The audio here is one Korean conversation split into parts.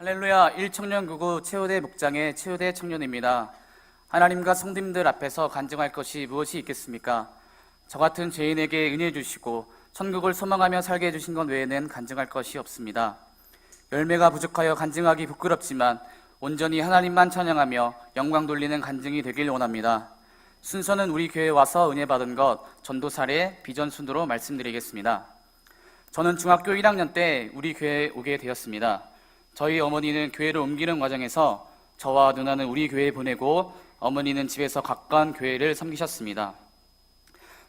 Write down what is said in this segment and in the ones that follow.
할렐루야 1청년구구 최우대 목장의 최우대 청년입니다. 하나님과 성도님들 앞에서 간증할 것이 무엇이 있겠습니까? 저 같은 죄인에게 은혜 주시고 천국을 소망하며 살게 해주신 것 외에는 간증할 것이 없습니다. 열매가 부족하여 간증하기 부끄럽지만 온전히 하나님만 찬양하며 영광 돌리는 간증이 되길 원합니다. 순서는 우리 교회에 와서 은혜 받은 것 전도 사례 비전 순으로 말씀드리겠습니다. 저는 중학교 1학년 때 우리 교회에 오게 되었습니다. 저희 어머니는 교회를 옮기는 과정에서 저와 누나는 우리 교회에 보내고 어머니는 집에서 가까운 교회를 섬기셨습니다.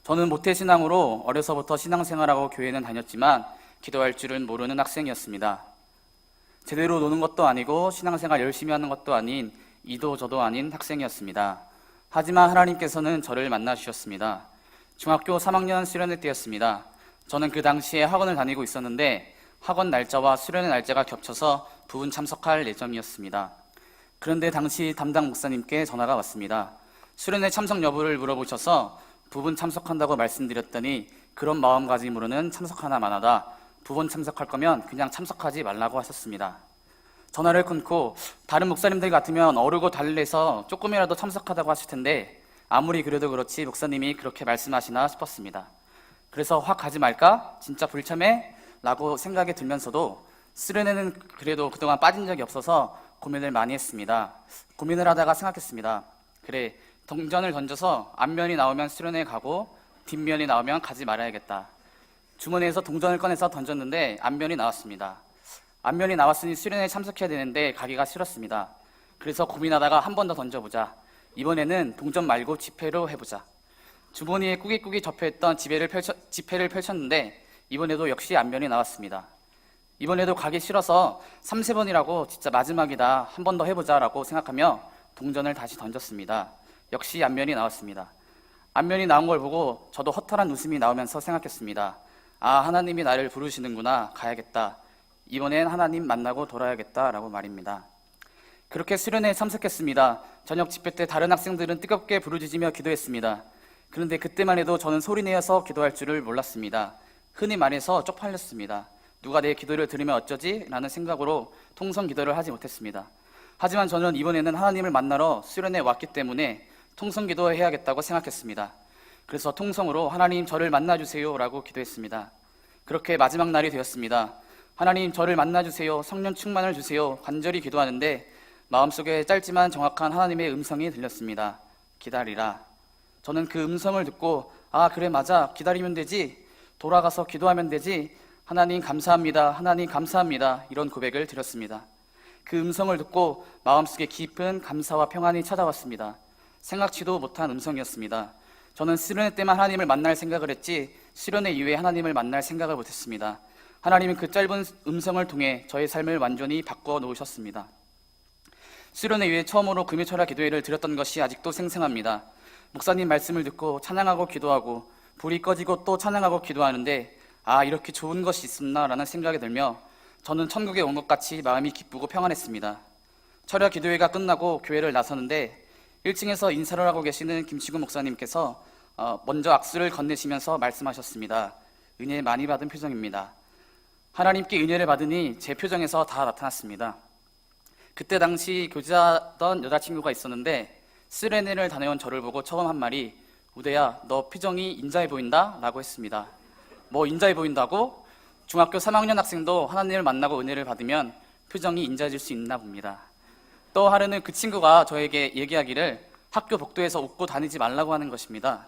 저는 모태신앙으로 어려서부터 신앙생활하고 교회는 다녔지만 기도할 줄은 모르는 학생이었습니다. 제대로 노는 것도 아니고 신앙생활 열심히 하는 것도 아닌 이도 저도 아닌 학생이었습니다. 하지만 하나님께서는 저를 만나 주셨습니다. 중학교 3학년 수련회 때였습니다. 저는 그 당시에 학원을 다니고 있었는데 학원 날짜와 수련회 날짜가 겹쳐서 부분 참석할 예정이었습니다. 그런데 당시 담당 목사님께 전화가 왔습니다. 수련회 참석 여부를 물어보셔서 부분 참석한다고 말씀드렸더니 그런 마음가짐으로는 참석하나 마나다. 부분 참석할 거면 그냥 참석하지 말라고 하셨습니다. 전화를 끊고 다른 목사님들 같으면 어르고 달래서 조금이라도 참석하다고 하실 텐데 아무리 그래도 그렇지 목사님이 그렇게 말씀하시나 싶었습니다. 그래서 확 가지 말까? 진짜 불참해? 라고 생각이 들면서도 수련회는 그래도 그동안 빠진 적이 없어서 고민을 많이 했습니다. 고민을 하다가 생각했습니다. 그래, 동전을 던져서 앞면이 나오면 수련회 가고 뒷면이 나오면 가지 말아야겠다. 주머니에서 동전을 꺼내서 던졌는데 앞면이 나왔습니다. 앞면이 나왔으니 수련회에 참석해야 되는데 가기가 싫었습니다. 그래서 고민하다가 한 번 더 던져보자. 이번에는 동전 말고 지폐로 해보자. 주머니에 꾸깃꾸깃 접혀있던 지폐를 펼쳤는데 이번에도 역시 앞면이 나왔습니다. 이번에도 가기 싫어서 3-4번이라고 진짜 마지막이다. 한 번 더 해보자 라고 생각하며 동전을 다시 던졌습니다. 역시 앞면이 나왔습니다. 앞면이 나온 걸 보고 저도 허탈한 웃음이 나오면서 생각했습니다. 아, 하나님이 나를 부르시는구나. 가야겠다. 이번엔 하나님 만나고 돌아야겠다 라고 말입니다. 그렇게 수련회에 참석했습니다. 저녁 집회 때 다른 학생들은 뜨겁게 부르짖으며 기도했습니다. 그런데 그때만 해도 저는 소리내어서 기도할 줄을 몰랐습니다. 흔히 말해서 쪽팔렸습니다. 누가 내 기도를 들으면 어쩌지? 라는 생각으로 통성 기도를 하지 못했습니다. 하지만 저는 이번에는 하나님을 만나러 수련회에 왔기 때문에 통성 기도해야겠다고 생각했습니다. 그래서 통성으로 하나님 저를 만나주세요 라고 기도했습니다. 그렇게 마지막 날이 되었습니다. 하나님 저를 만나주세요. 성령 충만을 주세요. 간절히 기도하는데 마음속에 짧지만 정확한 하나님의 음성이 들렸습니다. 기다리라. 저는 그 음성을 듣고 아 그래 맞아 기다리면 되지. 돌아가서 기도하면 되지. 하나님 감사합니다. 하나님 감사합니다. 이런 고백을 드렸습니다. 그 음성을 듣고 마음속에 깊은 감사와 평안이 찾아왔습니다. 생각지도 못한 음성이었습니다. 저는 수련회 때만 하나님을 만날 생각을 했지 수련회 이후에 하나님을 만날 생각을 못했습니다. 하나님은 그 짧은 음성을 통해 저의 삶을 완전히 바꾸어 놓으셨습니다. 수련회 이후에 처음으로 금요철야 기도회를 드렸던 것이 아직도 생생합니다. 목사님 말씀을 듣고 찬양하고 기도하고 불이 꺼지고 또 찬양하고 기도하는데 아 이렇게 좋은 것이 있었나 라는 생각이 들며 저는 천국에 온 것 같이 마음이 기쁘고 평안했습니다. 철야 기도회가 끝나고 교회를 나서는데 1층에서 인사를 하고 계시는 김치구 목사님께서 먼저 악수를 건네시면서 말씀하셨습니다. 은혜 많이 받은 표정입니다. 하나님께 은혜를 받으니 제 표정에서 다 나타났습니다. 그때 당시 교제하던 여자친구가 있었는데 수련회를 다녀온 저를 보고 처음 한 말이 우대야 너 표정이 인자해 보인다? 라고 했습니다. 뭐 인자해 보인다고? 중학교 3학년 학생도 하나님을 만나고 은혜를 받으면 표정이 인자해질 수 있나 봅니다. 또 하루는 그 친구가 저에게 얘기하기를 학교 복도에서 웃고 다니지 말라고 하는 것입니다.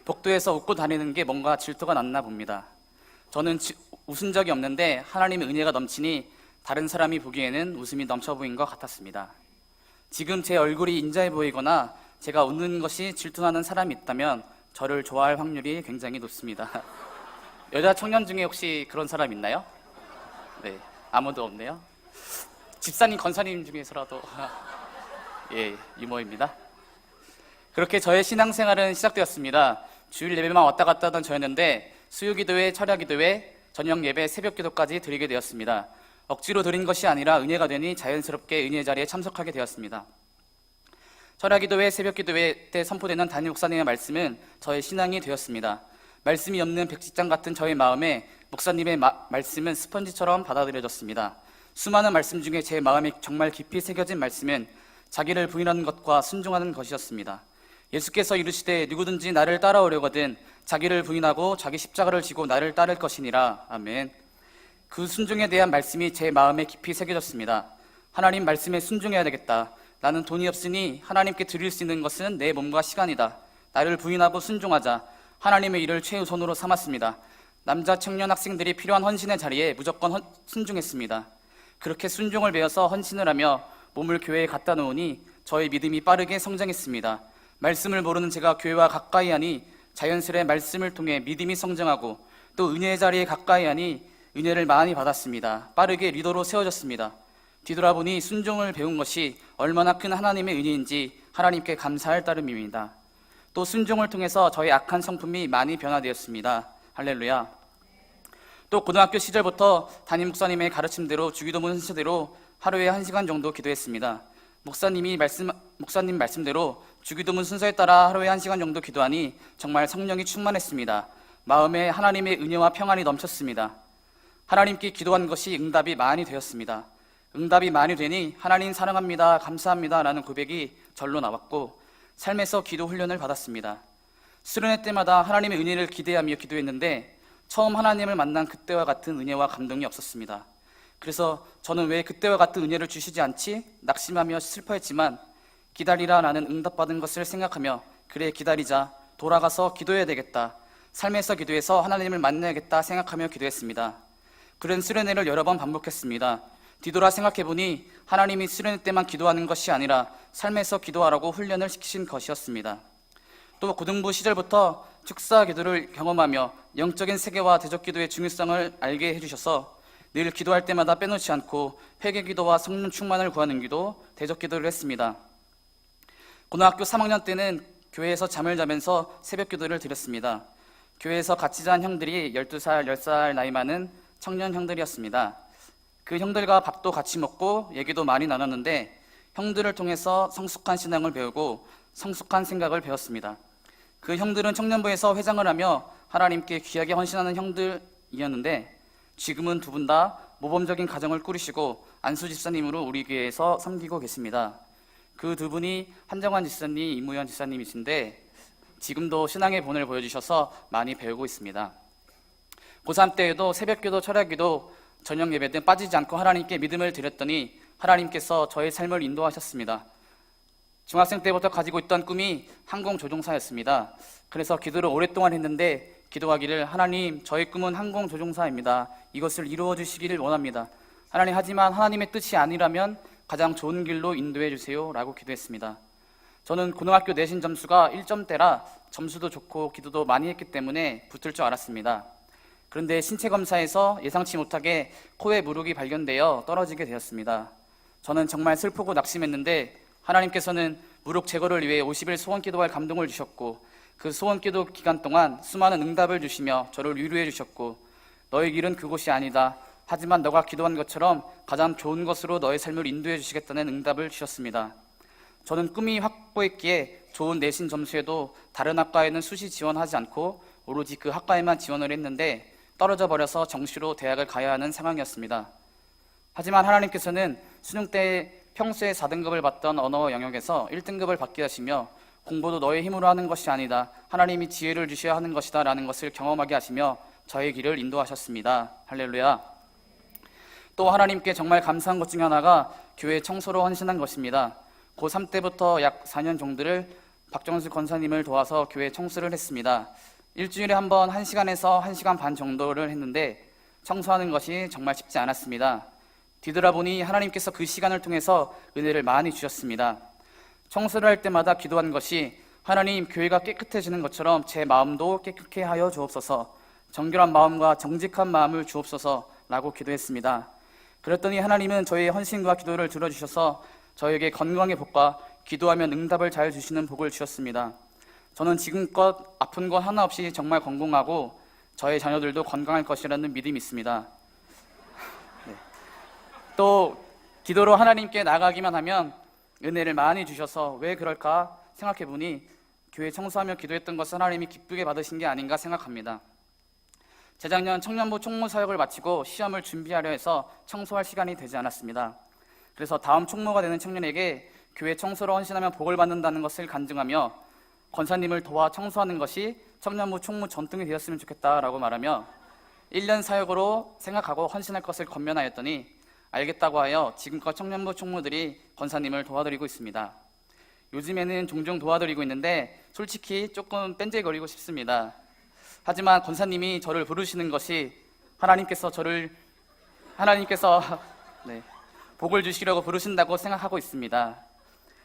복도에서 웃고 다니는 게 뭔가 질투가 났나 봅니다. 저는 웃은 적이 없는데 하나님의 은혜가 넘치니 다른 사람이 보기에는 웃음이 넘쳐 보인 것 같았습니다. 지금 제 얼굴이 인자해 보이거나 제가 웃는 것이 질투나는 사람이 있다면 저를 좋아할 확률이 굉장히 높습니다. 여자 청년 중에 혹시 그런 사람 있나요? 네, 아무도 없네요. 집사님, 권사님 중에서라도 예, 유머입니다. 그렇게 저의 신앙생활은 시작되었습니다. 주일 예배만 왔다 갔다 하던 저였는데 수요기도회, 철야기도회, 저녁예배, 새벽기도까지 드리게 되었습니다. 억지로 드린 것이 아니라 은혜가 되니 자연스럽게 은혜 자리에 참석하게 되었습니다. 철야기도회, 새벽기도회 때 선포되는 담임 목사님의 말씀은 저의 신앙이 되었습니다. 말씀이 없는 백지장 같은 저의 마음에 목사님의 말씀은 스펀지처럼 받아들여졌습니다. 수많은 말씀 중에 제 마음에 정말 깊이 새겨진 말씀은 자기를 부인하는 것과 순종하는 것이었습니다. 예수께서 이르시되 누구든지 나를 따라오려거든 자기를 부인하고 자기 십자가를 지고 나를 따를 것이니라. 아멘. 그 순종에 대한 말씀이 제 마음에 깊이 새겨졌습니다. 하나님 말씀에 순종해야 되겠다. 나는 돈이 없으니 하나님께 드릴 수 있는 것은 내 몸과 시간이다. 나를 부인하고 순종하자. 하나님의 일을 최우선으로 삼았습니다. 남자 청년 학생들이 필요한 헌신의 자리에 무조건 순종했습니다. 그렇게 순종을 배워서 헌신을 하며 몸을 교회에 갖다 놓으니 저의 믿음이 빠르게 성장했습니다. 말씀을 모르는 제가 교회와 가까이 하니 자연스레 말씀을 통해 믿음이 성장하고 또 은혜의 자리에 가까이 하니 은혜를 많이 받았습니다. 빠르게 리더로 세워졌습니다. 뒤돌아보니 순종을 배운 것이 얼마나 큰 하나님의 은혜인지 하나님께 감사할 따름입니다. 또 순종을 통해서 저의 악한 성품이 많이 변화되었습니다. 할렐루야. 또 고등학교 시절부터 담임 목사님의 가르침대로 주기도문 순서대로 하루에 1시간 정도 기도했습니다. 목사님 말씀대로 주기도문 순서에 따라 하루에 1시간 정도 기도하니 정말 성령이 충만했습니다. 마음에 하나님의 은혜와 평안이 넘쳤습니다. 하나님께 기도한 것이 응답이 많이 되었습니다. 응답이 많이 되니 하나님 사랑합니다, 감사합니다 라는 고백이 절로 나왔고 삶에서 기도 훈련을 받았습니다. 수련회 때마다 하나님의 은혜를 기대하며 기도했는데 처음 하나님을 만난 그때와 같은 은혜와 감동이 없었습니다. 그래서 저는 왜 그때와 같은 은혜를 주시지 않지? 낙심하며 슬퍼했지만 기다리라 나는 응답받은 것을 생각하며 그래 기다리자, 돌아가서 기도해야 되겠다, 삶에서 기도해서 하나님을 만나야겠다 생각하며 기도했습니다. 그런 수련회를 여러 번 반복했습니다. 뒤돌아 생각해보니 하나님이 수련회 때만 기도하는 것이 아니라 삶에서 기도하라고 훈련을 시키신 것이었습니다. 또 고등부 시절부터 축사 기도를 경험하며 영적인 세계와 대적 기도의 중요성을 알게 해주셔서 늘 기도할 때마다 빼놓지 않고 회개 기도와 성령 충만을 구하는 기도, 대적 기도를 했습니다. 고등학교 3학년 때는 교회에서 잠을 자면서 새벽 기도를 드렸습니다. 교회에서 같이 잔 형들이 12살, 10살 나이 많은 청년 형들이었습니다. 그 형들과 밥도 같이 먹고 얘기도 많이 나눴는데 형들을 통해서 성숙한 신앙을 배우고 성숙한 생각을 배웠습니다. 그 형들은 청년부에서 회장을 하며 하나님께 귀하게 헌신하는 형들이었는데 지금은 두 분 다 모범적인 가정을 꾸리시고 안수 집사님으로 우리 교회에서 섬기고 계십니다. 그 두 분이 한정환 집사님, 이무현 집사님이신데 지금도 신앙의 본을 보여주셔서 많이 배우고 있습니다. 고3 때에도 새벽기도, 철야기도, 저녁 예배 등 빠지지 않고 하나님께 믿음을 드렸더니 하나님께서 저의 삶을 인도하셨습니다. 중학생 때부터 가지고 있던 꿈이 항공조종사였습니다. 그래서 기도를 오랫동안 했는데 기도하기를 하나님, 저의 꿈은 항공조종사입니다. 이것을 이루어 주시기를 원합니다. 하나님, 하지만 하나님의 뜻이 아니라면 가장 좋은 길로 인도해 주세요 라고 기도했습니다. 저는 고등학교 내신 점수가 1점대라 점수도 좋고 기도도 많이 했기 때문에 붙을 줄 알았습니다. 그런데 신체 검사에서 예상치 못하게 코에 물혹이 발견되어 떨어지게 되었습니다. 저는 정말 슬프고 낙심했는데 하나님께서는 물혹 제거를 위해 50일 소원 기도할 감동을 주셨고 그 소원 기도 기간 동안 수많은 응답을 주시며 저를 위로해 주셨고 너의 길은 그곳이 아니다. 하지만 너가 기도한 것처럼 가장 좋은 것으로 너의 삶을 인도해 주시겠다는 응답을 주셨습니다. 저는 꿈이 확고했기에 좋은 내신 점수에도 다른 학과에는 수시 지원하지 않고 오로지 그 학과에만 지원을 했는데 떨어져 버려서 정시로 대학을 가야 하는 상황이었습니다. 하지만 하나님께서는 수능 때 평소에 4등급을 받던 언어 영역에서 1등급을 받게 하시며 공부도 너의 힘으로 하는 것이 아니다. 하나님이 지혜를 주셔야 하는 것이다 라는 것을 경험하게 하시며 저의 길을 인도하셨습니다. 할렐루야. 또 하나님께 정말 감사한 것 중에 하나가 교회 청소로 헌신한 것입니다. 고3 때부터 약 4년 정도를 박정수 권사님을 도와서 교회 청소를 했습니다. 일주일에 한 번 1시간에서 1시간 반 정도를 했는데 청소하는 것이 정말 쉽지 않았습니다. 뒤돌아보니 하나님께서 그 시간을 통해서 은혜를 많이 주셨습니다. 청소를 할 때마다 기도한 것이 하나님, 교회가 깨끗해지는 것처럼 제 마음도 깨끗게 하여 주옵소서, 정결한 마음과 정직한 마음을 주옵소서 라고 기도했습니다. 그랬더니 하나님은 저의 헌신과 기도를 들어주셔서 저에게 건강의 복과 기도하면 응답을 잘 주시는 복을 주셨습니다. 저는 지금껏 아픈 건 하나 없이 정말 건강하고 저의 자녀들도 건강할 것이라는 믿음이 있습니다. 네. 또 기도로 하나님께 나가기만 하면 은혜를 많이 주셔서 왜 그럴까 생각해보니 교회 청소하며 기도했던 것을 하나님이 기쁘게 받으신 게 아닌가 생각합니다. 재작년 청년부 총무 사역을 마치고 시험을 준비하려 해서 청소할 시간이 되지 않았습니다. 그래서 다음 총무가 되는 청년에게 교회 청소로 헌신하면 복을 받는다는 것을 간증하며 권사님을 도와 청소하는 것이 청년부 총무 전통이 되었으면 좋겠다라고 말하며 1년 사역으로 생각하고 헌신할 것을 권면하였더니 알겠다고 하여 지금껏 청년부 총무들이 권사님을 도와드리고 있습니다. 요즘에는 종종 도와드리고 있는데 솔직히 조금 뺀질거리고 싶습니다. 하지만 권사님이 저를 부르시는 것이 하나님께서 네, 복을 주시려고 부르신다고 생각하고 있습니다.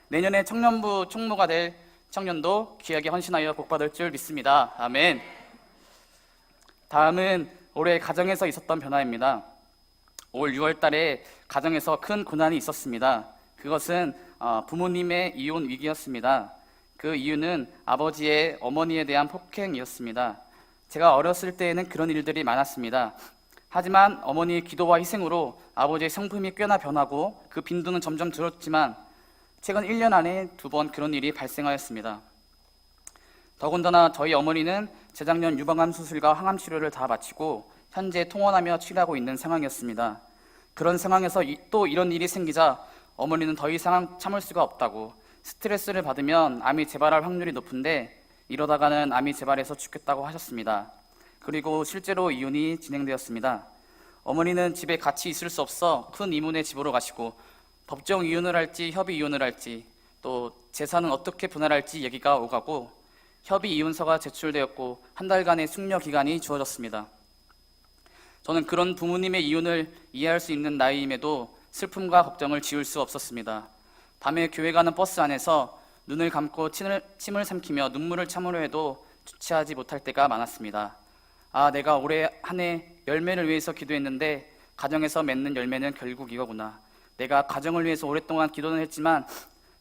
내년에 청년부 총무가 될 청년도 귀하게 헌신하여 복받을 줄 믿습니다. 아멘. 다음은 올해 가정에서 있었던 변화입니다. 올 6월 달에 가정에서 큰 고난이 있었습니다. 그것은 부모님의 이혼 위기였습니다. 그 이유는 아버지의 어머니에 대한 폭행이었습니다. 제가 어렸을 때에는 그런 일들이 많았습니다. 하지만 어머니의 기도와 희생으로 아버지의 성품이 꽤나 변하고 그 빈도는 점점 줄었지만 최근 1년 안에 2번 그런 일이 발생하였습니다. 더군다나 저희 어머니는 재작년 유방암 수술과 항암 치료를 다 마치고 현재 통원하며 치료하고 있는 상황이었습니다. 그런 상황에서 또 이런 일이 생기자 어머니는 더 이상 참을 수가 없다고 스트레스를 받으면 암이 재발할 확률이 높은데 이러다가는 암이 재발해서 죽겠다고 하셨습니다. 그리고 실제로 이혼이 진행되었습니다. 어머니는 집에 같이 있을 수 없어 큰 이모네 집으로 가시고 법정 이혼을 할지 협의 이혼을 할지 또 재산은 어떻게 분할할지 얘기가 오가고 협의 이혼서가 제출되었고 한 달간의 숙려 기간이 주어졌습니다. 저는 그런 부모님의 이혼을 이해할 수 있는 나이임에도 슬픔과 걱정을 지울 수 없었습니다. 밤에 교회 가는 버스 안에서 눈을 감고 침을 삼키며 눈물을 참으려 해도 주체하지 못할 때가 많았습니다. 내가 올해 한 해 열매를 위해서 기도했는데 가정에서 맺는 열매는 결국 이거구나. 내가 가정을 위해서 오랫동안 기도는 했지만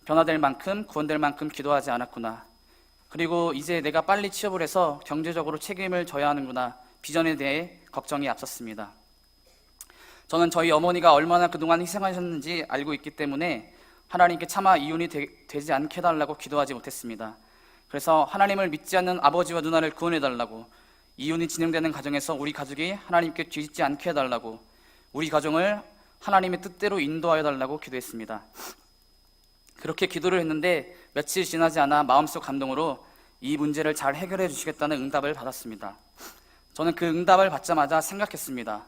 변화될 만큼 구원될 만큼 기도하지 않았구나. 그리고 이제 내가 빨리 취업을 해서 경제적으로 책임을 져야 하는구나. 비전에 대해 걱정이 앞섰습니다. 저는 저희 어머니가 얼마나 그동안 희생하셨는지 알고 있기 때문에 하나님께 차마 이혼이 되지 않게 해달라고 기도하지 못했습니다. 그래서 하나님을 믿지 않는 아버지와 누나를 구원해달라고, 이혼이 진행되는 가정에서 우리 가족이 하나님께 뒤집지 않게 해달라고, 우리 가정을 하나님의 뜻대로 인도하여 달라고 기도했습니다. 그렇게 기도를 했는데 며칠 지나지 않아 마음속 감동으로 이 문제를 잘 해결해 주시겠다는 응답을 받았습니다. 저는 그 응답을 받자마자 생각했습니다.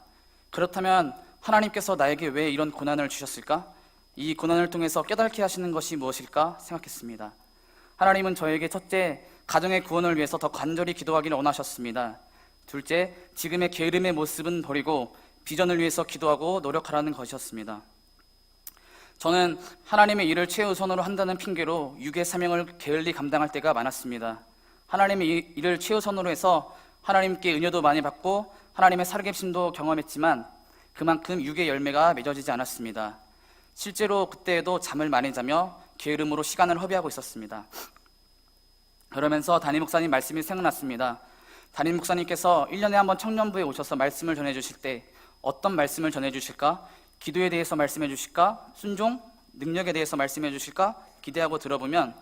그렇다면 하나님께서 나에게 왜 이런 고난을 주셨을까? 이 고난을 통해서 깨닫게 하시는 것이 무엇일까 생각했습니다. 하나님은 저에게 첫째, 가정의 구원을 위해서 더 간절히 기도하기를 원하셨습니다. 둘째, 지금의 게으름의 모습은 버리고 비전을 위해서 기도하고 노력하라는 것이었습니다. 저는 하나님의 일을 최우선으로 한다는 핑계로 육의 사명을 게을리 감당할 때가 많았습니다. 하나님의 일을 최우선으로 해서 하나님께 은혜도 많이 받고 하나님의 살아계심도 경험했지만 그만큼 육의 열매가 맺어지지 않았습니다. 실제로 그때에도 잠을 많이 자며 게으름으로 시간을 허비하고 있었습니다. 그러면서 담임 목사님 말씀이 생각났습니다. 담임 목사님께서 1년에 한 번 청년부에 오셔서 말씀을 전해주실 때 어떤 말씀을 전해주실까? 기도에 대해서 말씀해 주실까? 순종? 능력에 대해서 말씀해 주실까? 기대하고 들어보면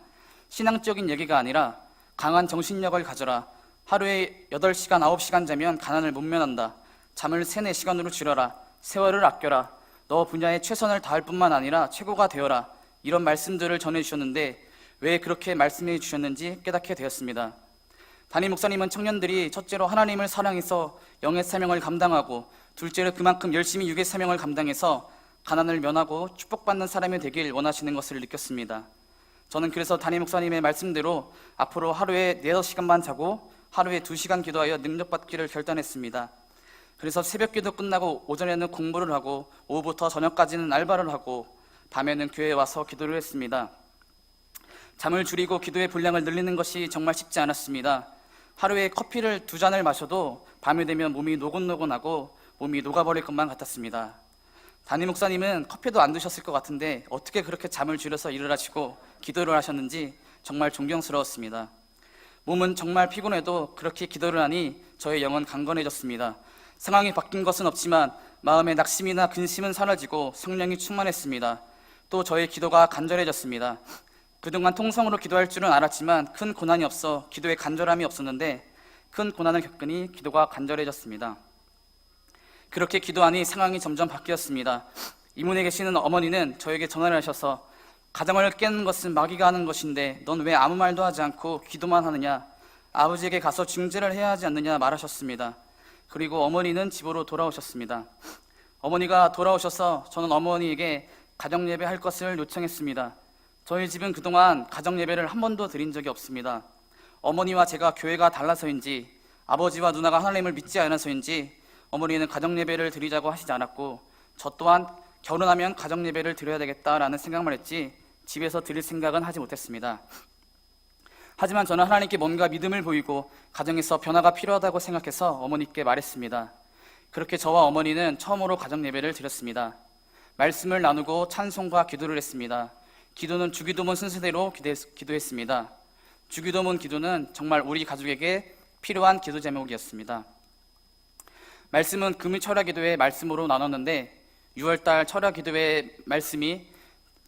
신앙적인 얘기가 아니라 강한 정신력을 가져라. 하루에 8시간, 9시간 자면 가난을 못 면한다. 잠을 3, 4시간으로 줄여라. 세월을 아껴라. 너 분야에 최선을 다할 뿐만 아니라 최고가 되어라. 이런 말씀들을 전해주셨는데 왜 그렇게 말씀해 주셨는지 깨닫게 되었습니다. 담임 목사님은 청년들이 첫째로 하나님을 사랑해서 영의 사명을 감당하고 둘째로 그만큼 열심히 육의 사명을 감당해서 가난을 면하고 축복받는 사람이 되길 원하시는 것을 느꼈습니다. 저는 그래서 담임 목사님의 말씀대로 앞으로 하루에 4-5시간만 자고 하루에 2시간 기도하여 능력받기를 결단했습니다. 그래서 새벽 기도 끝나고 오전에는 공부를 하고 오후부터 저녁까지는 알바를 하고 밤에는 교회에 와서 기도를 했습니다. 잠을 줄이고 기도의 분량을 늘리는 것이 정말 쉽지 않았습니다. 하루에 커피를 2잔을 마셔도 밤이 되면 몸이 노곤노곤하고 몸이 녹아버릴 것만 같았습니다. 담임 목사님은 커피도 안 드셨을 것 같은데 어떻게 그렇게 잠을 줄여서 일을 하시고 기도를 하셨는지 정말 존경스러웠습니다. 몸은 정말 피곤해도 그렇게 기도를 하니 저의 영은 강건해졌습니다. 상황이 바뀐 것은 없지만 마음의 낙심이나 근심은 사라지고 성령이 충만했습니다. 또 저의 기도가 간절해졌습니다. 그동안 통성으로 기도할 줄은 알았지만 큰 고난이 없어 기도에 간절함이 없었는데 큰 고난을 겪으니 기도가 간절해졌습니다. 그렇게 기도하니 상황이 점점 바뀌었습니다. 이문에 계시는 어머니는 저에게 전화를 하셔서 가정을 깨는 것은 마귀가 하는 것인데 넌 왜 아무 말도 하지 않고 기도만 하느냐, 아버지에게 가서 중재를 해야 하지 않느냐 말하셨습니다. 그리고 어머니는 집으로 돌아오셨습니다. 어머니가 돌아오셔서 저는 어머니에게 가정예배 할 것을 요청했습니다. 저희 집은 그동안 가정예배를 한 번도 드린 적이 없습니다. 어머니와 제가 교회가 달라서인지 아버지와 누나가 하나님을 믿지 않아서인지 어머니는 가정예배를 드리자고 하시지 않았고 저 또한 결혼하면 가정예배를 드려야 되겠다라는 생각만 했지 집에서 드릴 생각은 하지 못했습니다. 하지만 저는 하나님께 뭔가 믿음을 보이고 가정에서 변화가 필요하다고 생각해서 어머니께 말했습니다. 그렇게 저와 어머니는 처음으로 가정예배를 드렸습니다. 말씀을 나누고 찬송과 기도를 했습니다. 기도는 주기도문 순서대로 기도했습니다. 주기도문 기도는 정말 우리 가족에게 필요한 기도 제목이었습니다. 말씀은 금요 철야 기도의 말씀으로 나눴는데 6월달 철야 기도의 말씀이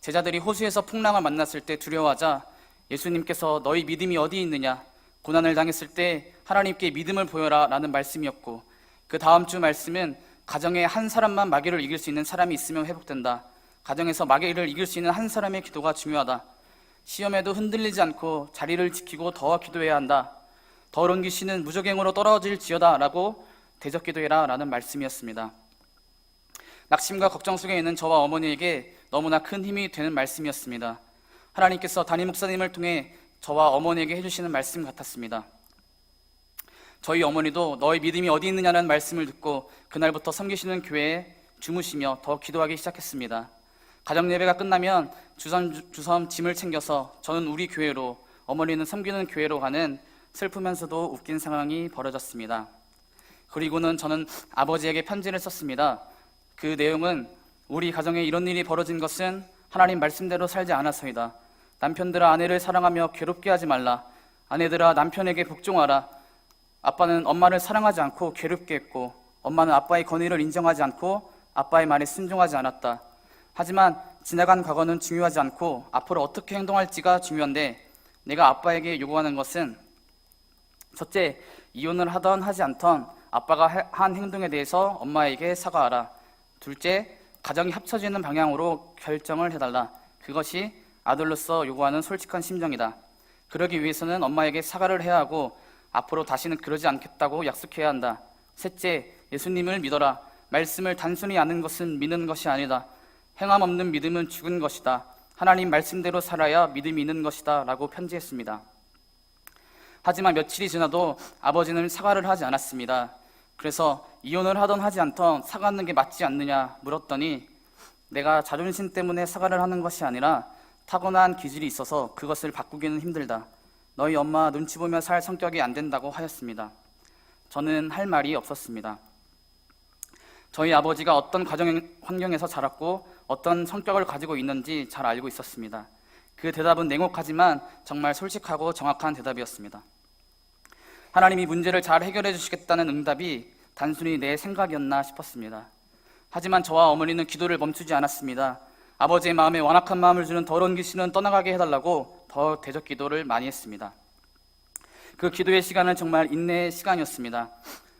제자들이 호수에서 풍랑을 만났을 때 두려워하자 예수님께서 너희 믿음이 어디 있느냐, 고난을 당했을 때 하나님께 믿음을 보여라 라는 말씀이었고, 그 다음 주 말씀은 가정에 한 사람만 마귀를 이길 수 있는 사람이 있으면 회복된다, 가정에서 마귀를 이길 수 있는 한 사람의 기도가 중요하다, 시험에도 흔들리지 않고 자리를 지키고 더 기도해야 한다, 더러운 귀신은 무적행으로 떨어질지어다 라고 대적 기도해라 라는 말씀이었습니다. 낙심과 걱정 속에 있는 저와 어머니에게 너무나 큰 힘이 되는 말씀이었습니다. 하나님께서 담임 목사님을 통해 저와 어머니에게 해주시는 말씀 같았습니다. 저희 어머니도 너희 믿음이 어디 있느냐는 말씀을 듣고 그날부터 섬기시는 교회에 주무시며 더 기도하기 시작했습니다. 가정예배가 끝나면 주섬 짐을 챙겨서 저는 우리 교회로, 어머니는 섬기는 교회로 가는 슬프면서도 웃긴 상황이 벌어졌습니다. 그리고는 저는 아버지에게 편지를 썼습니다. 그 내용은 우리 가정에 이런 일이 벌어진 것은 하나님 말씀대로 살지 않아서이다. 남편들아 아내를 사랑하며 괴롭게 하지 말라. 아내들아 남편에게 복종하라. 아빠는 엄마를 사랑하지 않고 괴롭게 했고 엄마는 아빠의 권위를 인정하지 않고 아빠의 말에 순종하지 않았다. 하지만 지나간 과거는 중요하지 않고 앞으로 어떻게 행동할지가 중요한데 내가 아빠에게 요구하는 것은 첫째, 이혼을 하던 하지 않던 아빠가 한 행동에 대해서 엄마에게 사과하라. 둘째, 가정이 합쳐지는 방향으로 결정을 해달라. 그것이 아들로서 요구하는 솔직한 심정이다. 그러기 위해서는 엄마에게 사과를 해야 하고 앞으로 다시는 그러지 않겠다고 약속해야 한다. 셋째, 예수님을 믿어라. 말씀을 단순히 아는 것은 믿는 것이 아니다. 행함 없는 믿음은 죽은 것이다. 하나님 말씀대로 살아야 믿음이 있는 것이다 라고 편지했습니다. 하지만 며칠이 지나도 아버지는 사과를 하지 않았습니다. 그래서 이혼을 하던 하지 않던 사과하는 게 맞지 않느냐 물었더니 내가 자존심 때문에 사과를 하는 것이 아니라 타고난 기질이 있어서 그것을 바꾸기는 힘들다. 너희 엄마 눈치 보며 살 성격이 안 된다고 하였습니다. 저는 할 말이 없었습니다. 저희 아버지가 어떤 가정 환경에서 자랐고 어떤 성격을 가지고 있는지 잘 알고 있었습니다. 그 대답은 냉혹하지만 정말 솔직하고 정확한 대답이었습니다. 하나님이 문제를 잘 해결해 주시겠다는 응답이 단순히 내 생각이었나 싶었습니다. 하지만 저와 어머니는 기도를 멈추지 않았습니다. 아버지의 마음에 완악한 마음을 주는 더러운 귀신은 떠나가게 해달라고 더 대적 기도를 많이 했습니다. 그 기도의 시간은 정말 인내의 시간이었습니다.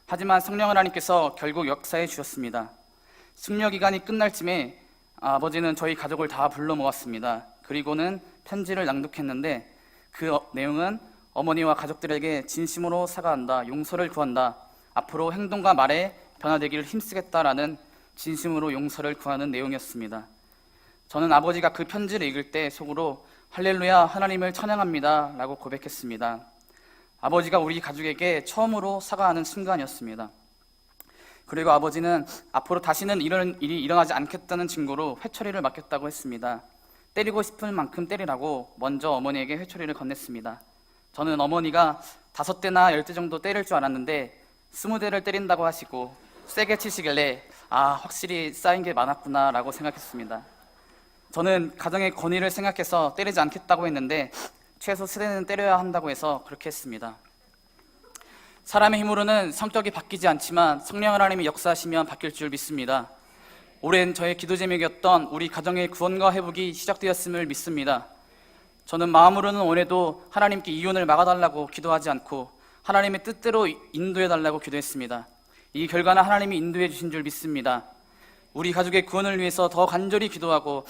하지만 성령 하나님께서 결국 역사해 주셨습니다. 숙려 기간이 끝날 쯤에 아버지는 저희 가족을 다 불러 모았습니다. 그리고는 편지를 낭독했는데 그 내용은 어머니와 가족들에게 진심으로 사과한다, 용서를 구한다, 앞으로 행동과 말에 변화되기를 힘쓰겠다라는 진심으로 용서를 구하는 내용이었습니다. 저는 아버지가 그 편지를 읽을 때 속으로 할렐루야 하나님을 찬양합니다 라고 고백했습니다. 아버지가 우리 가족에게 처음으로 사과하는 순간이었습니다. 그리고 아버지는 앞으로 다시는 이런 일이 일어나지 않겠다는 증거로 회초리를 맡겼다고 했습니다. 때리고 싶은 만큼 때리라고 먼저 어머니에게 회초리를 건넸습니다. 저는 어머니가 5대나 10대 정도 때릴 줄 알았는데 20대를 때린다고 하시고 세게 치시길래 확실히 쌓인 게 많았구나 라고 생각했습니다. 저는 가정의 권위를 생각해서 때리지 않겠다고 했는데 최소 세대는 때려야 한다고 해서 그렇게 했습니다. 사람의 힘으로는 성격이 바뀌지 않지만 성령 하나님이 역사하시면 바뀔 줄 믿습니다. 오랜 저의 기도 제목이었던 우리 가정의 구원과 회복이 시작되었음을 믿습니다. 저는 마음으로는 원해도 하나님께 이혼을 막아달라고 기도하지 않고 하나님의 뜻대로 인도해달라고 기도했습니다. 이 결과는 하나님이 인도해 주신 줄 믿습니다. 우리 가족의 구원을 위해서 더 간절히 기도하고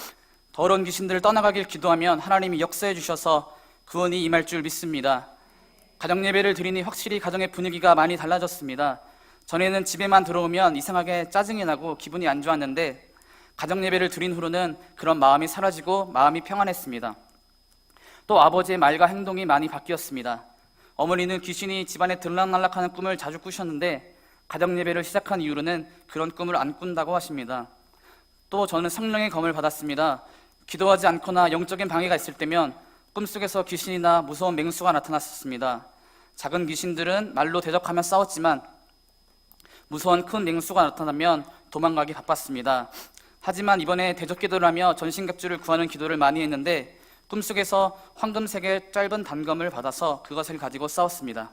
더러운 귀신들을 떠나가길 기도하면 하나님이 역사해 주셔서 구원이 임할 줄 믿습니다. 가정 예배를 드리니 확실히 가정의 분위기가 많이 달라졌습니다. 전에는 집에만 들어오면 이상하게 짜증이 나고 기분이 안 좋았는데 가정 예배를 드린 후로는 그런 마음이 사라지고 마음이 평안했습니다. 또 아버지의 말과 행동이 많이 바뀌었습니다. 어머니는 귀신이 집안에 들락날락하는 꿈을 자주 꾸셨는데 가정 예배를 시작한 이후로는 그런 꿈을 안 꾼다고 하십니다. 또 저는 성령의 검을 받았습니다. 기도하지 않거나 영적인 방해가 있을 때면 꿈속에서 귀신이나 무서운 맹수가 나타났었습니다. 작은 귀신들은 말로 대적하며 싸웠지만 무서운 큰 맹수가 나타나면 도망가기 바빴습니다. 하지만 이번에 대적 기도를 하며 전신갑주를 구하는 기도를 많이 했는데 꿈속에서 황금색의 짧은 단검을 받아서 그것을 가지고 싸웠습니다.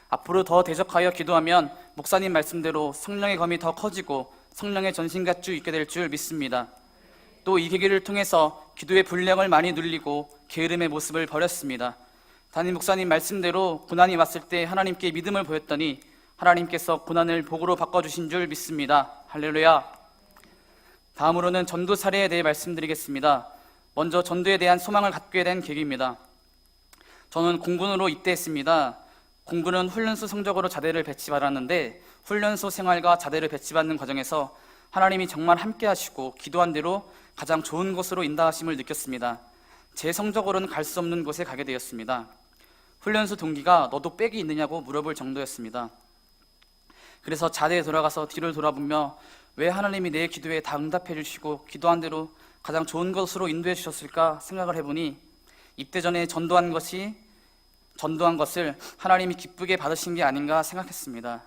앞으로 더 대적하여 기도하면 목사님 말씀대로 성령의 검이 더 커지고 성령의 전신갑주 있게 될 줄 믿습니다. 또 이 계기를 통해서 기도의 분량을 많이 늘리고 게으름의 모습을 버렸습니다. 담임 목사님 말씀대로 고난이 왔을 때 하나님께 믿음을 보였더니 하나님께서 고난을 복으로 바꿔주신 줄 믿습니다. 할렐루야. 다음으로는 전도 사례에 대해 말씀드리겠습니다. 먼저 전도에 대한 소망을 갖게 된 계기입니다. 저는 공군으로 입대했습니다. 공군은 훈련소 성적으로 자대를 배치받았는데 훈련소 생활과 자대를 배치받는 과정에서 하나님이 정말 함께 하시고 기도한 대로 가장 좋은 곳으로 인도하심을 느꼈습니다. 제 성적으로는 갈 수 없는 곳에 가게 되었습니다. 훈련소 동기가 너도 빽이 있느냐고 물어볼 정도였습니다. 그래서 자대에 돌아가서 뒤를 돌아보며 왜 하나님이 내 기도에 다 응답해 주시고 기도한 대로 가장 좋은 곳으로 인도해 주셨을까 생각을 해보니 입대 전에 전도한 것을 하나님이 기쁘게 받으신 게 아닌가 생각했습니다.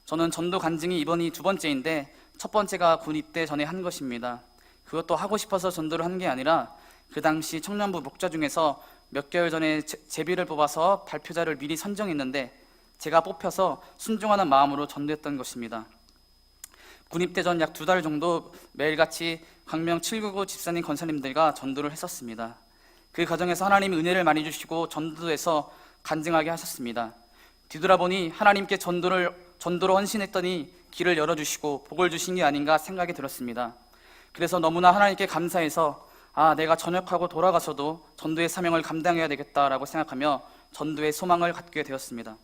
저는 전도 간증이 이번이 두 번째인데 첫 번째가 군 입대 전에 한 것입니다. 그것도 하고 싶어서 전도를 한 게 아니라 그 당시 청년부 목자 중에서 몇 개월 전에 제비를 뽑아서 발표자를 미리 선정했는데 제가 뽑혀서 순종하는 마음으로 전도했던 것입니다. 군 입대 전 약 2달 정도 매일같이 광명 799 집사님 권사님들과 전도를 했었습니다. 그 과정에서 하나님이 은혜를 많이 주시고 전도에서 간증하게 하셨습니다. 뒤돌아보니 하나님께 전도로 헌신했더니 길을 열어주시고 복을 주신 게 아닌가 생각이 들었습니다. 그래서 너무나 하나님께 감사해서 내가 전역하고 돌아가서도 전도의 사명을 감당해야 되겠다라고 생각하며 전도의 소망을 갖게 되었습니다.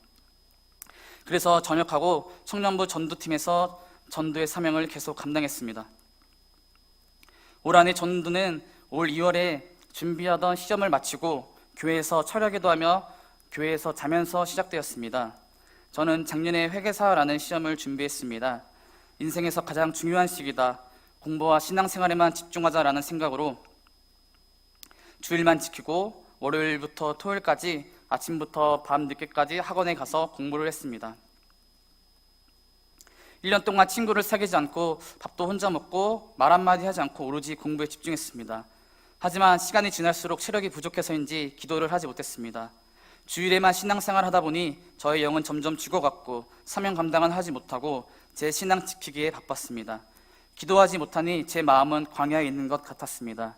그래서 전역하고 청년부 전도팀에서 전도의 사명을 계속 감당했습니다. 올 한해 전도는 올 2월에 준비하던 시험을 마치고 교회에서 철야기도하며 교회에서 자면서 시작되었습니다. 저는 작년에 회계사라는 시험을 준비했습니다. 인생에서 가장 중요한 시기다. 공부와 신앙생활에만 집중하자라는 생각으로 주일만 지키고 월요일부터 토요일까지 아침부터 밤 늦게까지 학원에 가서 공부를 했습니다. 1년 동안 친구를 사귀지 않고 밥도 혼자 먹고 말 한마디 하지 않고 오로지 공부에 집중했습니다. 하지만 시간이 지날수록 체력이 부족해서인지 기도를 하지 못했습니다. 주일에만 신앙생활 하다 보니 저의 영은 점점 죽어갔고 사명 감당은 하지 못하고 제 신앙 지키기에 바빴습니다. 기도하지 못하니 제 마음은 광야에 있는 것 같았습니다.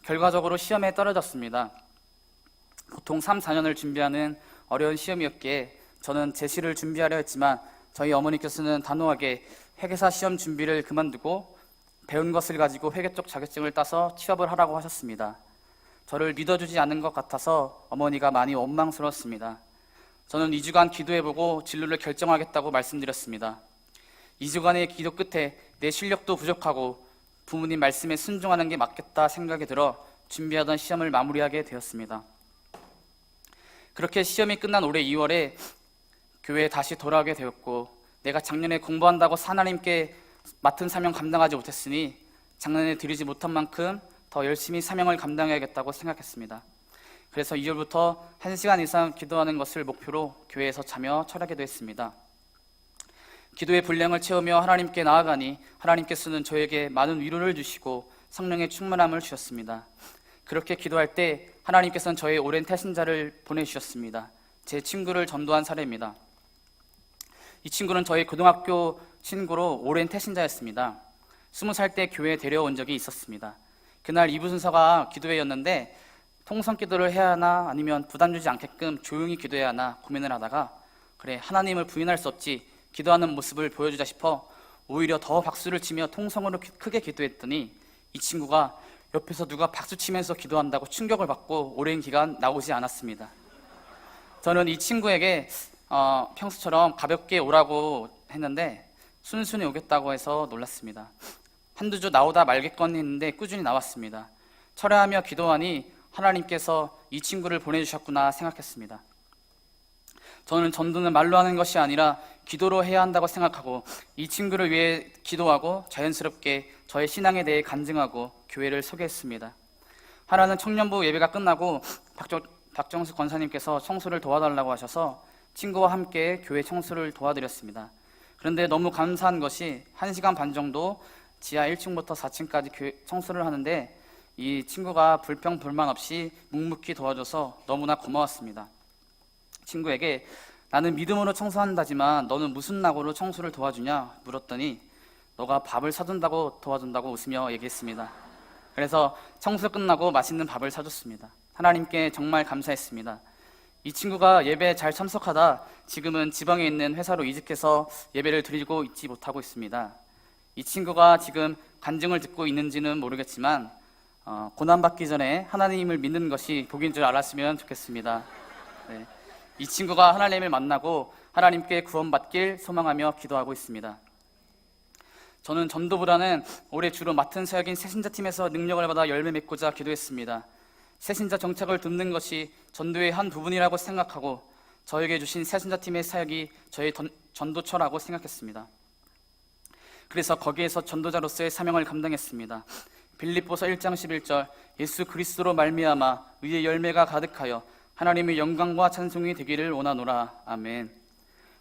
결과적으로 시험에 떨어졌습니다. 보통 3, 4년을 준비하는 어려운 시험이었기에 저는 제시를 준비하려 했지만 저희 어머니께서는 단호하게 회계사 시험 준비를 그만두고 배운 것을 가지고 회계 쪽 자격증을 따서 취업을 하라고 하셨습니다. 저를 믿어주지 않은 것 같아서 어머니가 많이 원망스러웠습니다. 저는 2주간 기도해보고 진로를 결정하겠다고 말씀드렸습니다. 2주간의 기도 끝에 내 실력도 부족하고 부모님 말씀에 순종하는 게 맞겠다 생각이 들어 준비하던 시험을 마무리하게 되었습니다. 그렇게 시험이 끝난 올해 2월에 교회에 다시 돌아오게 되었고 내가 작년에 공부한다고 하나님께 맡은 사명 감당하지 못했으니 작년에 드리지 못한 만큼 더 열심히 사명을 감당해야겠다고 생각했습니다. 그래서 2월부터 1시간 이상 기도하는 것을 목표로 교회에서 자며 철야기도 했습니다. 기도의 분량을 채우며 하나님께 나아가니 하나님께서는 저에게 많은 위로를 주시고 성령의 충만함을 주셨습니다. 그렇게 기도할 때 하나님께서는 저의 오랜 태신자를 보내주셨습니다. 제 친구를 전도한 사례입니다. 이 친구는 저희 고등학교 친구로 오랜 태신자였습니다. 20살 때 교회에 데려온 적이 있었습니다. 그날 2부 순서가 기도회였는데 통성 기도를 해야 하나 아니면 부담 주지 않게끔 조용히 기도해야 하나 고민을 하다가 그래, 하나님을 부인할 수 없지, 기도하는 모습을 보여주자 싶어 오히려 더 박수를 치며 통성으로 크게 기도했더니 이 친구가 옆에서 누가 박수 치면서 기도한다고 충격을 받고 오랜 기간 나오지 않았습니다. 저는 이 친구에게 평소처럼 가볍게 오라고 했는데 순순히 오겠다고 해서 놀랐습니다. 한두 주 나오다 말겠거니 했는데 꾸준히 나왔습니다. 철회하며 기도하니 하나님께서 이 친구를 보내주셨구나 생각했습니다. 저는 전도는 말로 하는 것이 아니라 기도로 해야 한다고 생각하고 이 친구를 위해 기도하고 자연스럽게 저의 신앙에 대해 간증하고 교회를 소개했습니다. 하나는 청년부 예배가 끝나고 박정수 권사님께서 청소를 도와달라고 하셔서 친구와 함께 교회 청소를 도와드렸습니다. 그런데 너무 감사한 것이 1시간 반 정도 지하 1층부터 4층까지 교회 청소를 하는데 이 친구가 불평 불만 없이 묵묵히 도와줘서 너무나 고마웠습니다. 친구에게 나는 믿음으로 청소한다지만 너는 무슨 낙오로 청소를 도와주냐 물었더니 너가 밥을 사준다고 도와준다고 웃으며 얘기했습니다. 그래서 청소 끝나고 맛있는 밥을 사줬습니다. 하나님께 정말 감사했습니다. 이 친구가 예배에 잘 참석하다 지금은 지방에 있는 회사로 이직해서 예배를 드리고 있지 못하고 있습니다. 이 친구가 지금 간증을 듣고 있는지는 모르겠지만 고난받기 전에 하나님을 믿는 것이 복인 줄 알았으면 좋겠습니다. 네. 이 친구가 하나님을 만나고 하나님께 구원받길 소망하며 기도하고 있습니다. 저는 전도부라는 올해 주로 맡은 사역인 새신자팀에서 능력을 받아 열매 맺고자 기도했습니다. 새신자 정착을 돕는 것이 전도의 한 부분이라고 생각하고 저에게 주신 새신자팀의 사역이 저의 전도처라고 생각했습니다. 그래서 거기에서 전도자로서의 사명을 감당했습니다. 빌립보서 1장 11절 예수 그리스도로 말미암아 의의 열매가 가득하여 하나님의 영광과 찬송이 되기를 원하노라. 아멘.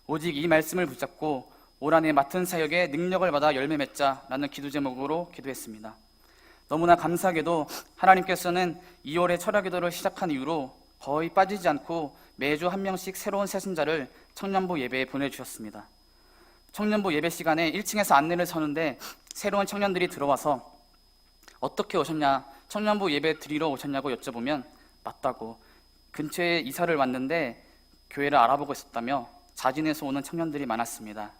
오직 이 말씀을 붙잡고 올 한해 맡은 사역에 능력을 받아 열매 맺자라는 기도 제목으로 기도했습니다. 너무나 감사하게도 하나님께서는 2월에 철야기도를 시작한 이후로 거의 빠지지 않고 매주 한 명씩 새로운 새신자를 청년부 예배에 보내주셨습니다. 청년부 예배 시간에 1층에서 안내를 서는데 새로운 청년들이 들어와서 어떻게 오셨냐, 청년부 예배 드리러 오셨냐고 여쭤보면 맞다고 근처에 이사를 왔는데 교회를 알아보고 있었다며 자진해서 오는 청년들이 많았습니다.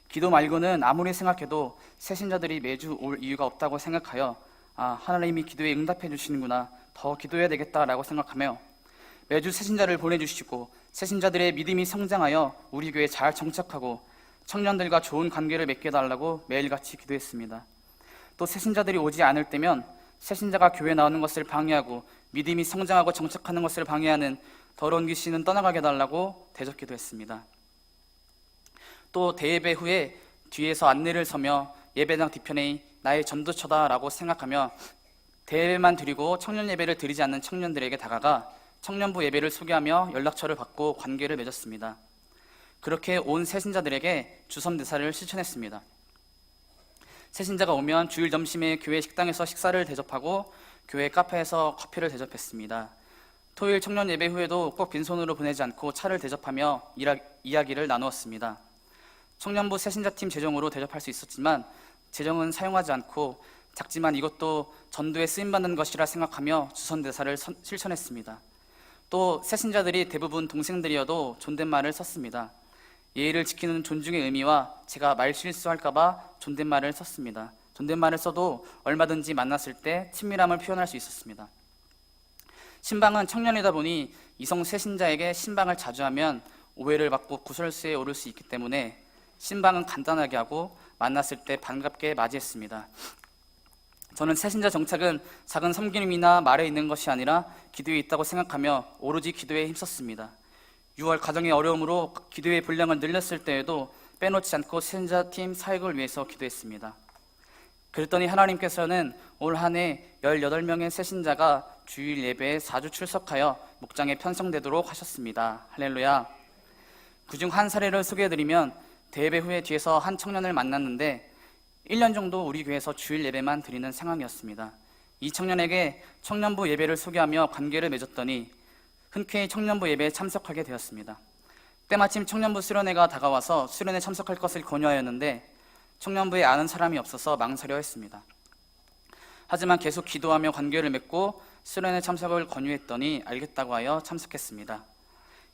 기도 말고는 아무리 생각해도 새신자들이 매주 올 이유가 없다고 생각하여 하나님이 기도에 응답해 주시는구나, 더 기도해야 되겠다라고 생각하며 매주 새신자를 보내주시고 새신자들의 믿음이 성장하여 우리 교회에 잘 정착하고 청년들과 좋은 관계를 맺게 해달라고 매일같이 기도했습니다. 또 새신자들이 오지 않을 때면 새신자가 교회에 나오는 것을 방해하고 믿음이 성장하고 정착하는 것을 방해하는 더러운 귀신은 떠나가게 해달라고 대적기도 했습니다. 또 대예배 후에 뒤에서 안내를 서며 예배당 뒤편에 나의 전도처다라고 생각하며 대예배만 드리고 청년 예배를 드리지 않는 청년들에게 다가가 청년부 예배를 소개하며 연락처를 받고 관계를 맺었습니다. 그렇게 온 새신자들에게 주선대사를 실천했습니다. 새신자가 오면 주일 점심에 교회 식당에서 식사를 대접하고 교회 카페에서 커피를 대접했습니다. 토요일 청년 예배 후에도 꼭 빈손으로 보내지 않고 차를 대접하며 이야기를 나누었습니다. 청년부 새신자팀 재정으로 대접할 수 있었지만 재정은 사용하지 않고 작지만 이것도 전도에 쓰임받는 것이라 생각하며 주선대사를 실천했습니다. 또 새신자들이 대부분 동생들이어도 존댓말을 썼습니다. 예의를 지키는 존중의 의미와 제가 말 실수할까봐 존댓말을 썼습니다. 존댓말을 써도 얼마든지 만났을 때 친밀함을 표현할 수 있었습니다. 신방은 청년이다 보니 이성 새신자에게 신방을 자주 하면 오해를 받고 구설수에 오를 수 있기 때문에 신방은 간단하게 하고 만났을 때 반갑게 맞이했습니다. 저는 새신자 정착은 작은 섬김이나 말에 있는 것이 아니라 기도에 있다고 생각하며 오로지 기도에 힘썼습니다. 6월 가정의 어려움으로 기도의 분량을 늘렸을 때에도 빼놓지 않고 새신자팀 사역을 위해서 기도했습니다. 그랬더니 하나님께서는 올 한 해 18명의 새신자가 주일 예배에 4주 출석하여 목장에 편성되도록 하셨습니다. 할렐루야. 그중 한 사례를 소개해드리면 대예배 후에 뒤에서 한 청년을 만났는데 1년 정도 우리 교회에서 주일 예배만 드리는 상황이었습니다. 이 청년에게 청년부 예배를 소개하며 관계를 맺었더니 흔쾌히 청년부 예배에 참석하게 되었습니다. 때마침 청년부 수련회가 다가와서 수련회 참석할 것을 권유하였는데 청년부에 아는 사람이 없어서 망설여 했습니다. 하지만 계속 기도하며 관계를 맺고 수련회 참석을 권유했더니 알겠다고 하여 참석했습니다.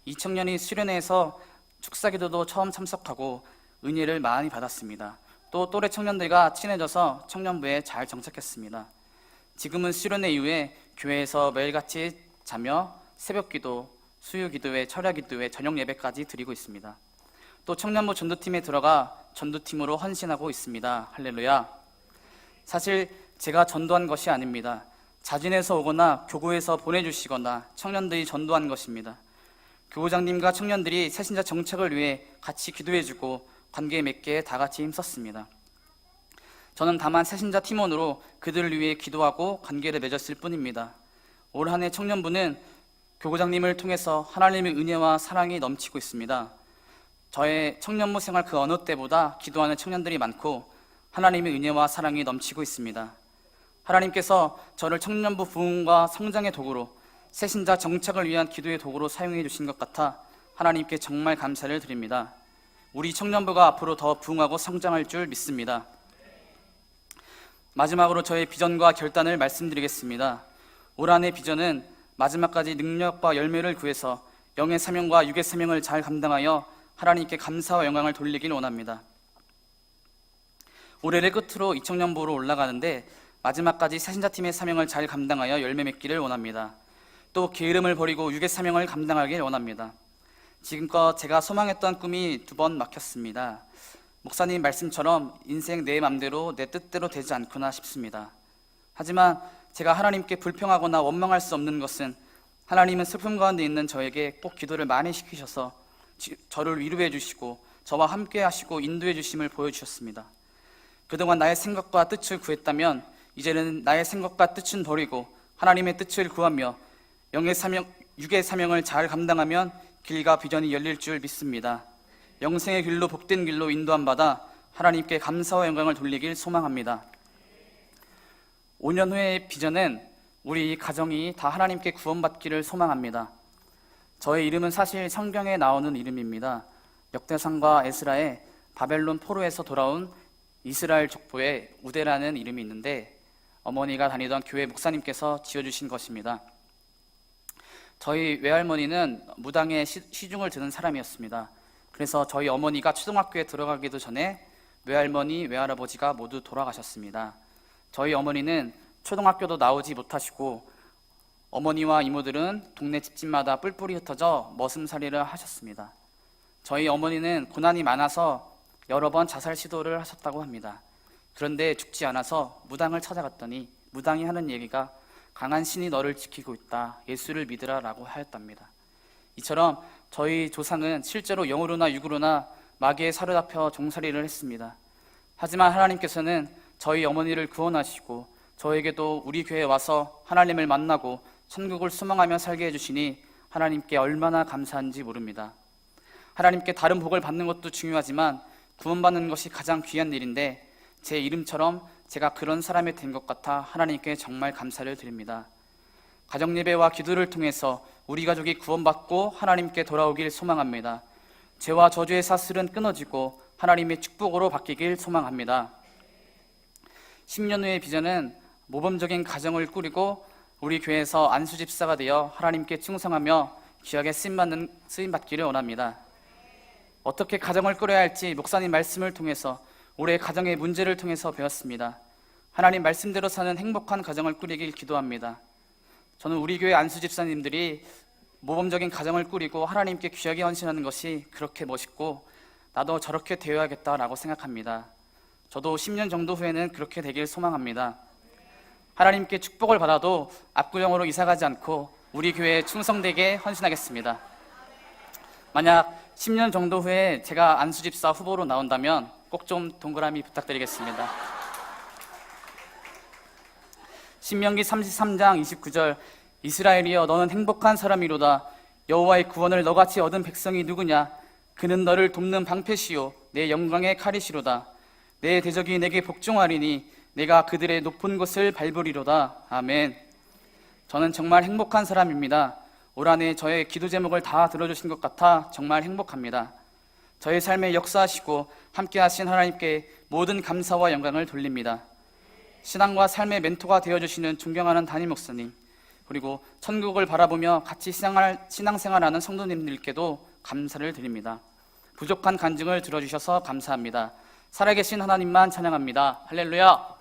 이 청년이 수련회에서 축사기도도 처음 참석하고 은혜를 많이 받았습니다. 또 또래 청년들과 친해져서 청년부에 잘 정착했습니다. 지금은 수련회 이후에 교회에서 매일같이 자며 새벽기도, 수요기도회, 철야기도회, 저녁 예배까지 드리고 있습니다. 또 청년부 전도팀에 들어가 전도팀으로 헌신하고 있습니다. 할렐루야. 사실 제가 전도한 것이 아닙니다. 자진해서 오거나 교구에서 보내주시거나 청년들이 전도한 것입니다. 교구장님과 청년들이 새신자 정착을 위해 같이 기도해주고 관계 맺기에 다 같이 힘썼습니다. 저는 다만 새신자 팀원으로 그들을 위해 기도하고 관계를 맺었을 뿐입니다. 올 한 해 청년부는 교구장님을 통해서 하나님의 은혜와 사랑이 넘치고 있습니다. 저의 청년부 생활 그 어느 때보다 기도하는 청년들이 많고 하나님의 은혜와 사랑이 넘치고 있습니다. 하나님께서 저를 청년부 부흥과 성장의 도구로, 새신자 정착을 위한 기도의 도구로 사용해 주신 것 같아 하나님께 정말 감사를 드립니다. 우리 청년부가 앞으로 더 부흥하고 성장할 줄 믿습니다. 마지막으로 저의 비전과 결단을 말씀드리겠습니다. 올 한 해 비전은 마지막까지 능력과 열매를 구해서 영의 사명과 육의 사명을 잘 감당하여 하나님께 감사와 영광을 돌리길 원합니다. 올해를 끝으로 2000년부로 올라가는데 마지막까지 새신자팀의 사명을 잘 감당하여 열매 맺기를 원합니다. 또 게으름을 버리고 육의 사명을 감당하길 원합니다. 지금껏 제가 소망했던 꿈이 2번 막혔습니다. 목사님 말씀처럼 인생 내 맘대로 내 뜻대로 되지 않구나 싶습니다. 하지만 제가 하나님께 불평하거나 원망할 수 없는 것은 하나님은 슬픔 가운데 있는 저에게 꼭 기도를 많이 시키셔서 저를 위로해 주시고 저와 함께 하시고 인도해 주심을 보여주셨습니다. 그동안 나의 생각과 뜻을 구했다면 이제는 나의 생각과 뜻은 버리고 하나님의 뜻을 구하며 영의 사명, 육의 사명을 잘 감당하면 길과 비전이 열릴 줄 믿습니다. 영생의 길로 복된 길로 인도함 받아 하나님께 감사와 영광을 돌리길 소망합니다. 5년 후의 비전은 우리 가정이 다 하나님께 구원받기를 소망합니다. 저의 이름은 사실 성경에 나오는 이름입니다. 역대상과 에스라의 바벨론 포로에서 돌아온 이스라엘 족보에 우대라는 이름이 있는데 어머니가 다니던 교회 목사님께서 지어주신 것입니다. 저희 외할머니는 무당의 시중을 드는 사람이었습니다. 그래서 저희 어머니가 초등학교에 들어가기도 전에 외할머니, 외할아버지가 모두 돌아가셨습니다. 저희 어머니는 초등학교도 나오지 못하시고 어머니와 이모들은 동네 집집마다 뿔뿔이 흩어져 머슴살이를 하셨습니다. 저희 어머니는 고난이 많아서 여러 번 자살 시도를 하셨다고 합니다. 그런데 죽지 않아서 무당을 찾아갔더니 무당이 하는 얘기가 강한 신이 너를 지키고 있다. 예수를 믿으라 라고 하였답니다. 이처럼 저희 조상은 실제로 영으로나 육으로나 마귀에 사로잡혀 종살이를 했습니다. 하지만 하나님께서는 저희 어머니를 구원하시고 저에게도 우리 교회에 와서 하나님을 만나고 천국을 소망하며 살게 해주시니 하나님께 얼마나 감사한지 모릅니다. 하나님께 다른 복을 받는 것도 중요하지만 구원받는 것이 가장 귀한 일인데 제 이름처럼 제가 그런 사람이 된 것 같아 하나님께 정말 감사를 드립니다. 가정예배와 기도를 통해서 우리 가족이 구원받고 하나님께 돌아오길 소망합니다. 죄와 저주의 사슬은 끊어지고 하나님의 축복으로 바뀌길 소망합니다. 10년 후의 비전은 모범적인 가정을 꾸리고 우리 교회에서 안수집사가 되어 하나님께 충성하며 귀하게 쓰임받기를 원합니다. 어떻게 가정을 꾸려야 할지 목사님 말씀을 통해서 올해 가정의 문제를 통해서 배웠습니다. 하나님 말씀대로 사는 행복한 가정을 꾸리길 기도합니다. 저는 우리 교회 안수집사님들이 모범적인 가정을 꾸리고 하나님께 귀하게 헌신하는 것이 그렇게 멋있고 나도 저렇게 되어야겠다라고 생각합니다. 저도 10년 정도 후에는 그렇게 되길 소망합니다. 하나님께 축복을 받아도 압구정으로 이사가지 않고 우리 교회에 충성되게 헌신하겠습니다. 만약 10년 정도 후에 제가 안수집사 후보로 나온다면 꼭 좀 동그라미 부탁드리겠습니다. 신명기 33장 29절 이스라엘이여 너는 행복한 사람이로다. 여호와의 구원을 너같이 얻은 백성이 누구냐? 그는 너를 돕는 방패시요 내 영광의 칼이시로다. 내 대적이 내게 복종하리니 내가 그들의 높은 곳을 밟으리로다. 아멘. 저는 정말 행복한 사람입니다. 올 한 해 저의 기도 제목을 다 들어주신 것 같아 정말 행복합니다. 저의 삶에 역사하시고 함께 하신 하나님께 모든 감사와 영광을 돌립니다. 신앙과 삶의 멘토가 되어주시는 존경하는 담임 목사님, 그리고 천국을 바라보며 같이 신앙생활하는 성도님들께도 감사를 드립니다. 부족한 간증을 들어주셔서 감사합니다. 살아계신 하나님만 찬양합니다. 할렐루야.